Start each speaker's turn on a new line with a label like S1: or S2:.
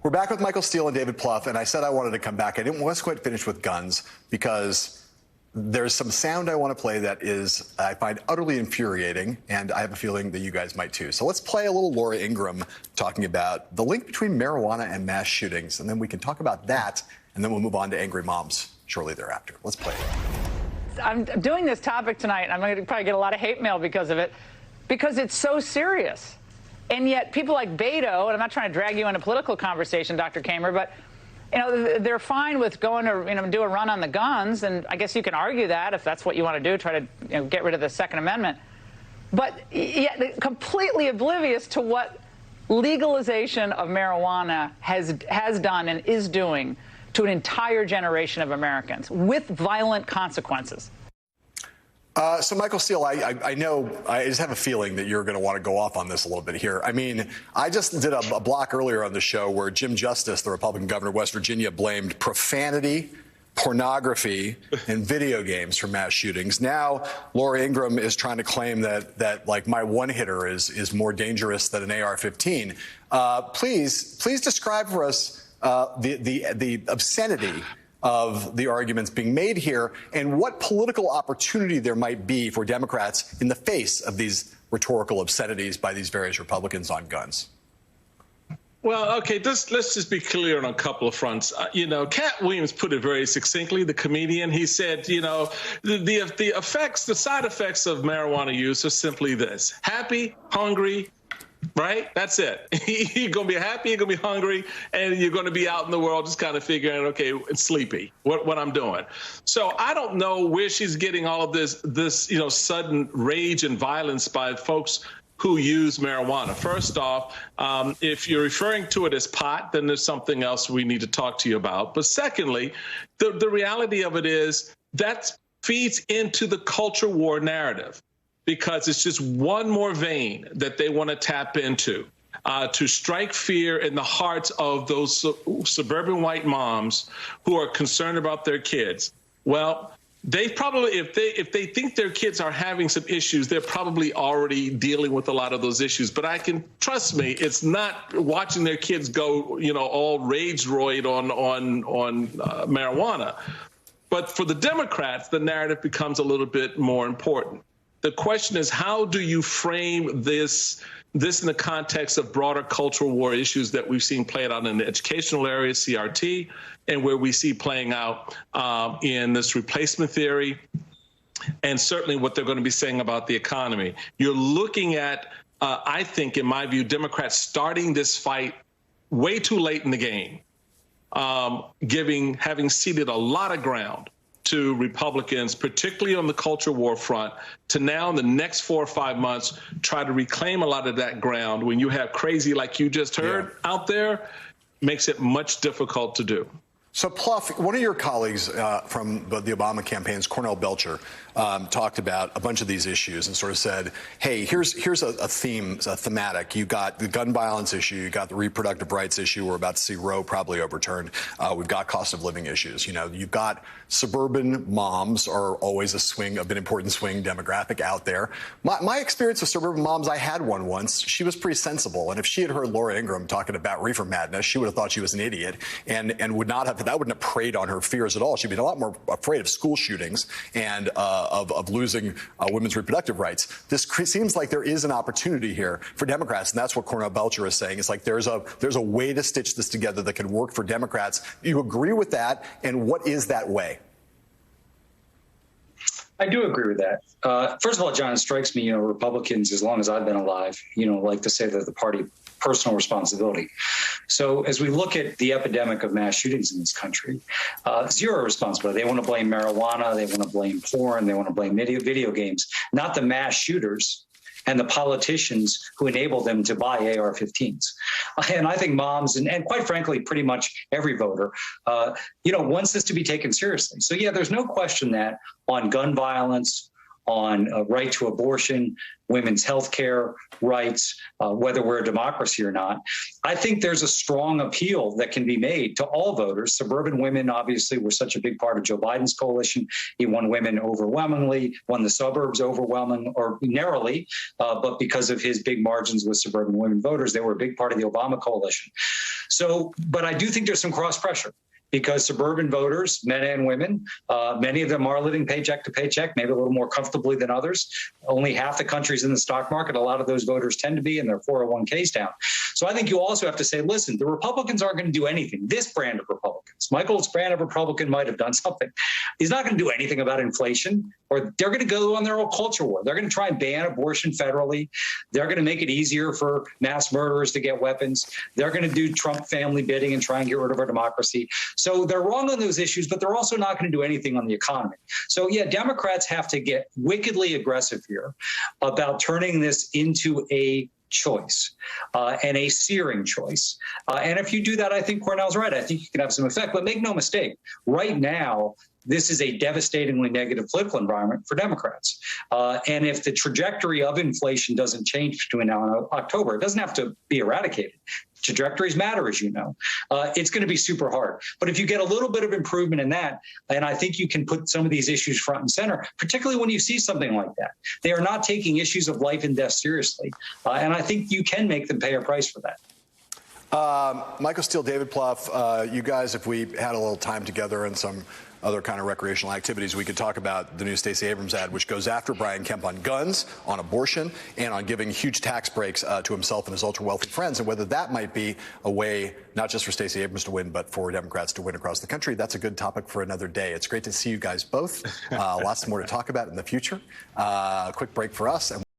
S1: We're back with Michael Steele and David Plouffe, and I said I wanted to come back. I didn't want to quite finish with guns because there's some sound I want to play that I find utterly infuriating, and I have a feeling that you guys might too. So let's play a little Laura Ingraham talking about the link between marijuana and mass shootings, and then we can talk about that, and then we'll move on to angry moms shortly thereafter. Let's play it.
S2: I'm doing this topic tonight, and I'm going to probably get a lot of hate mail because of it, because it's so serious. And yet people like Beto, and I'm not trying to drag you into political conversation, Dr. Kamer, but they're fine with going to do a run on the guns, and I guess you can argue that if that's what you want to do, try to get rid of the Second Amendment. But yet completely oblivious to what legalization of marijuana has done and is doing to an entire generation of Americans with violent consequences.
S1: So, Michael Steele, I know, I just have a feeling that you're going to want to go off on this a little bit here. I mean, I just did a block earlier on the show where Jim Justice, the Republican governor of West Virginia, blamed profanity, pornography, and video games for mass shootings. Now, Laura Ingraham is trying to claim that like, my one-hitter is more dangerous than an AR-15. Please describe for us the obscenity of the arguments being made here and what political opportunity there might be for Democrats in the face of these rhetorical obscenities by these various Republicans on guns.
S3: Well, okay, let's just be clear on a couple of fronts. Cat Williams put it very succinctly, the comedian. He said, the side effects of marijuana use are simply this: happy, hungry, right? That's it. You're going to be happy, you're going to be hungry, and you're going to be out in the world just kind of figuring, okay, it's sleepy, what I'm doing. So I don't know where she's getting all of this sudden rage and violence by folks who use marijuana. First off, if you're referring to it as pot, then there's something else we need to talk to you about. But secondly, the reality of it is that feeds into the culture war narrative, because it's just one more vein that they want to tap into to strike fear in the hearts of those suburban white moms who are concerned about their kids. Well, they probably, if they think their kids are having some issues, they're probably already dealing with a lot of those issues. But trust me, it's not watching their kids go, all rage-roid on marijuana. But for the Democrats, the narrative becomes a little bit more important. The question is, how do you frame this in the context of broader cultural war issues that we've seen played out in the educational area, CRT, and where we see playing out in this replacement theory, and certainly what they're going to be saying about the economy. You're looking at, I think, in my view, Democrats starting this fight way too late in the game, having ceded a lot of ground to Republicans, particularly on the culture war front, to now in the next 4 or 5 months try to reclaim a lot of that ground when you have crazy like you just heard out there, makes it much difficult to do.
S1: So, Plouffe, one of your colleagues from the Obama campaigns, Cornell Belcher, talked about a bunch of these issues and sort of said, hey, here's a thematic. You got the gun violence issue, you got the reproductive rights issue. We're about to see Roe probably overturned. We've got cost of living issues. You've got suburban moms are always an important swing demographic out there. My experience with suburban moms, I had one once. She was pretty sensible, and if she had heard Laura Ingraham talking about reefer madness, she would have thought she was an idiot and would not have. That wouldn't have preyed on her fears at all. She'd be a lot more afraid of school shootings and of losing women's reproductive rights. This seems like there is an opportunity here for Democrats, and that's what Cornell Belcher is saying. It's like there's a way to stitch this together that can work for Democrats. You agree with that, and what is that way?
S4: I do agree with that. First of all, John, it strikes me, Republicans, as long as I've been alive, like to say that the party personal responsibility. So as we look at the epidemic of mass shootings in this country, zero responsibility. They want to blame marijuana. They want to blame porn. They want to blame video games, not the mass shooters and the politicians who enable them to buy AR-15s. And I think moms and quite frankly, pretty much every voter, wants this to be taken seriously. So, yeah, there's no question that on gun violence, on right to abortion, women's health care rights, whether we're a democracy or not. I think there's a strong appeal that can be made to all voters. Suburban women, obviously, were such a big part of Joe Biden's coalition. He won women overwhelmingly, won the suburbs overwhelmingly or narrowly, but because of his big margins with suburban women voters, they were a big part of the Obama coalition. So, but I do think there's some cross pressure, because suburban voters, men and women, many of them are living paycheck to paycheck, maybe a little more comfortably than others. Only half the country's in the stock market. A lot of those voters tend to be, and their 401ks down. So I think you also have to say, listen, the Republicans aren't going to do anything. This brand of Republicans, Michael's brand of Republican might have done something. He's not going to do anything about inflation, or they're going to go on their own culture war. They're going to try and ban abortion federally. They're going to make it easier for mass murderers to get weapons. They're going to do Trump family bidding and try and get rid of our democracy. So they're wrong on those issues, but they're also not going to do anything on the economy. So, yeah, Democrats have to get wickedly aggressive here about turning this into a choice and a searing choice. And if you do that, I think Cornell's right. I think you can have some effect. But make no mistake, right now, this is a devastatingly negative political environment for Democrats. And if the trajectory of inflation doesn't change between now and October, it doesn't have to be eradicated. Trajectories matter, as you know. It's going to be super hard. But if you get a little bit of improvement in that, and I think you can put some of these issues front and center, particularly when you see something like that. They are not taking issues of life and death seriously. And I think you can make them pay a price for that.
S1: Michael Steele, David Plouffe, you guys, if we had a little time together and some other kind of recreational activities, we could talk about the new Stacey Abrams ad, which goes after Brian Kemp on guns, on abortion, and on giving huge tax breaks to himself and his ultra-wealthy friends, and whether that might be a way not just for Stacey Abrams to win, but for Democrats to win across the country. That's a good topic for another day. It's great to see you guys both. Lots more to talk about in the future. Quick break for us. And